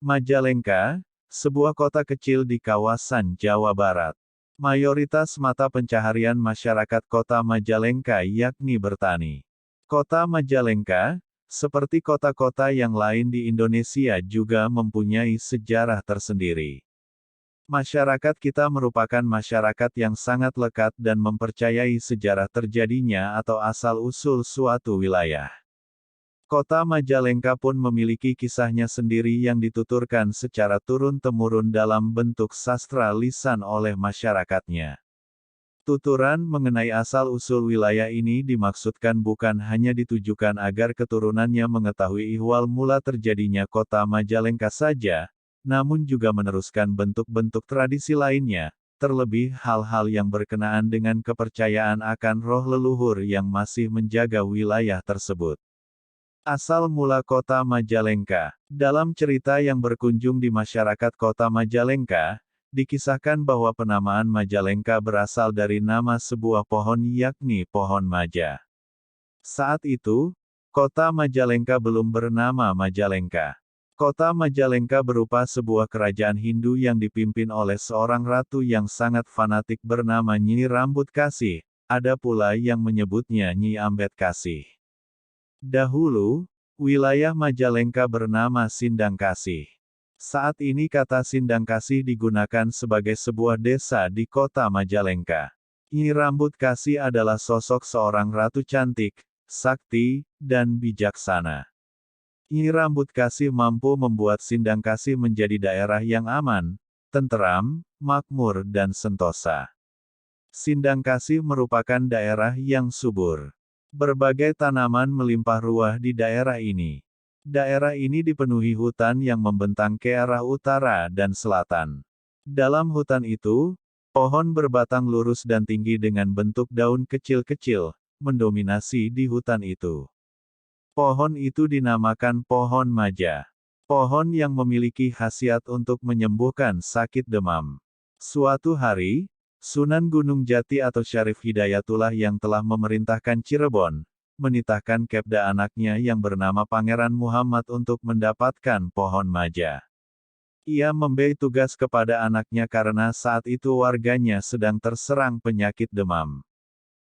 Majalengka, sebuah kota kecil di kawasan Jawa Barat. Mayoritas mata pencaharian masyarakat kota Majalengka yakni bertani. Kota Majalengka, seperti kota-kota yang lain di Indonesia juga mempunyai sejarah tersendiri. Masyarakat kita merupakan masyarakat yang sangat lekat dan mempercayai sejarah terjadinya atau asal-usul suatu wilayah. Kota Majalengka pun memiliki kisahnya sendiri yang dituturkan secara turun-temurun dalam bentuk sastra lisan oleh masyarakatnya. Tuturan mengenai asal-usul wilayah ini dimaksudkan bukan hanya ditujukan agar keturunannya mengetahui ihwal mula terjadinya kota Majalengka saja, namun juga meneruskan bentuk-bentuk tradisi lainnya, terlebih hal-hal yang berkenaan dengan kepercayaan akan roh leluhur yang masih menjaga wilayah tersebut. Asal mula kota Majalengka. Dalam cerita yang berkunjung di masyarakat kota Majalengka, dikisahkan bahwa penamaan Majalengka berasal dari nama sebuah pohon yakni pohon maja. Saat itu, kota Majalengka belum bernama Majalengka. Kota Majalengka berupa sebuah kerajaan Hindu yang dipimpin oleh seorang ratu yang sangat fanatik bernama Nyi Rambut Kasih, ada pula yang menyebutnya Nyi Ambet Kasih. Dahulu, wilayah Majalengka bernama Sindangkasih. Saat ini kata Sindangkasih digunakan sebagai sebuah desa di kota Majalengka. Nyi Rambut Kasih adalah sosok seorang ratu cantik, sakti, dan bijaksana. Nyi Rambut Kasih mampu membuat Sindangkasih menjadi daerah yang aman, tenteram, makmur dan sentosa. Sindangkasih merupakan daerah yang subur. Berbagai tanaman melimpah ruah di daerah ini. Daerah ini dipenuhi hutan yang membentang ke arah utara dan selatan. Dalam hutan itu, pohon berbatang lurus dan tinggi dengan bentuk daun kecil-kecil, mendominasi di hutan itu. Pohon itu dinamakan pohon maja. Pohon yang memiliki khasiat untuk menyembuhkan sakit demam. Suatu hari, Sunan Gunung Jati atau Syarif Hidayatullah yang telah memerintahkan Cirebon, menitahkan kepda anaknya yang bernama Pangeran Muhammad untuk mendapatkan pohon maja. Ia memberi tugas kepada anaknya karena saat itu warganya sedang terserang penyakit demam.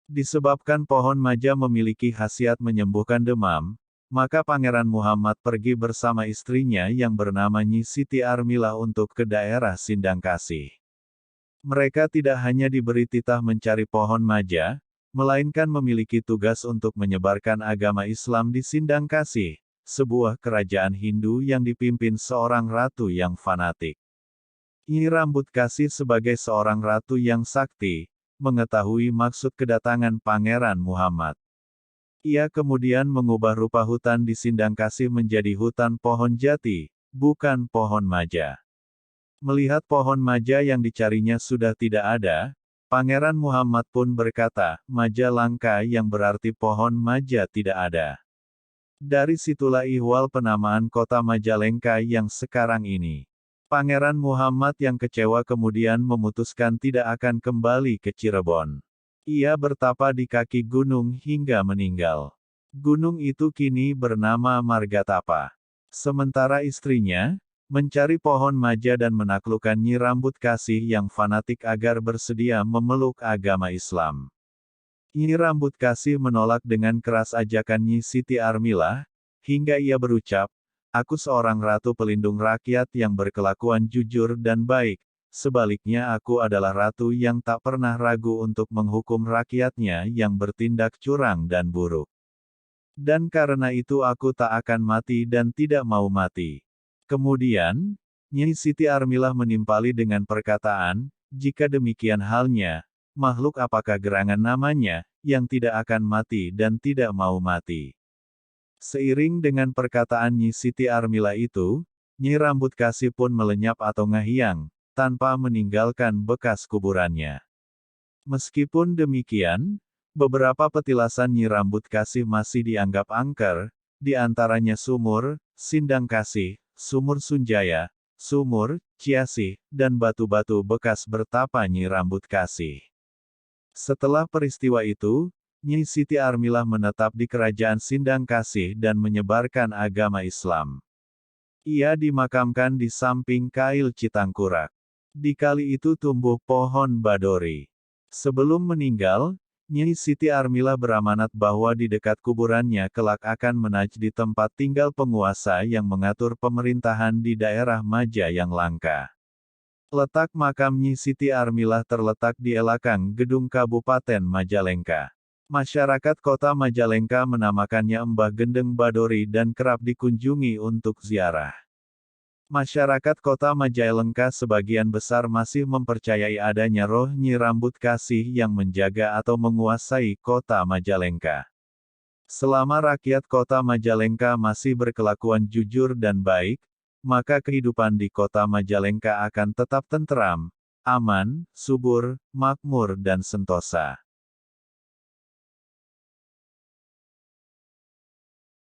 Disebabkan pohon maja memiliki khasiat menyembuhkan demam, maka Pangeran Muhammad pergi bersama istrinya yang bernama Nyi Siti Armilah untuk ke daerah Sindangkasih. Mereka tidak hanya diberi titah mencari pohon maja, melainkan memiliki tugas untuk menyebarkan agama Islam di Sindangkasih, sebuah kerajaan Hindu yang dipimpin seorang ratu yang fanatik. Nyi Rambut Kasih sebagai seorang ratu yang sakti, mengetahui maksud kedatangan Pangeran Muhammad. Ia kemudian mengubah rupa hutan di Sindangkasih menjadi hutan pohon jati, bukan pohon maja. Melihat pohon maja yang dicarinya sudah tidak ada, Pangeran Muhammad pun berkata, "Maja langka," yang berarti pohon maja tidak ada. Dari situlah ihwal penamaan kota Majalengka yang sekarang ini. Pangeran Muhammad yang kecewa kemudian memutuskan tidak akan kembali ke Cirebon. Ia bertapa di kaki gunung hingga meninggal. Gunung itu kini bernama Margatapa. Sementara istrinya, mencari pohon maja dan menaklukkan Nyi Rambut Kasih yang fanatik agar bersedia memeluk agama Islam. Nyi Rambut Kasih menolak dengan keras ajakan Nyi Siti Armilah, hingga ia berucap, "Aku seorang ratu pelindung rakyat yang berkelakuan jujur dan baik, sebaliknya aku adalah ratu yang tak pernah ragu untuk menghukum rakyatnya yang bertindak curang dan buruk. Dan karena itu aku tak akan mati dan tidak mau mati." Kemudian, Nyi Siti Armilah menimpali dengan perkataan, "Jika demikian halnya, makhluk apakah gerangan namanya, yang tidak akan mati dan tidak mau mati?" Seiring dengan perkataan Nyi Siti Armilah itu, Nyi Rambut Kasih pun melenyap atau ngahiang, tanpa meninggalkan bekas kuburannya. Meskipun demikian, beberapa petilasan Nyi Rambut Kasih masih dianggap angker, di antaranya sumur, Sindangkasih, Sumur Sunjaya, Sumur, Ciasih, dan batu-batu bekas bertapa Nyi Rambut Kasih. Setelah peristiwa itu, Nyi Siti Armilah menetap di kerajaan Sindangkasih dan menyebarkan agama Islam. Ia dimakamkan di samping Kail Citangkurak. Di kali itu tumbuh pohon badori. Sebelum meninggal, Nyi Siti Armila beramanat bahwa di dekat kuburannya kelak akan menajdi tempat tinggal penguasa yang mengatur pemerintahan di daerah Maja yang langka. Letak makam Nyi Siti Armila terletak di Elakang Gedung Kabupaten Majalengka. Masyarakat kota Majalengka menamakannya Mbah Gendeng Badori dan kerap dikunjungi untuk ziarah. Masyarakat kota Majalengka sebagian besar masih mempercayai adanya roh Nyi Rambut Kasih yang menjaga atau menguasai kota Majalengka. Selama rakyat kota Majalengka masih berkelakuan jujur dan baik, maka kehidupan di kota Majalengka akan tetap tenteram, aman, subur, makmur dan sentosa.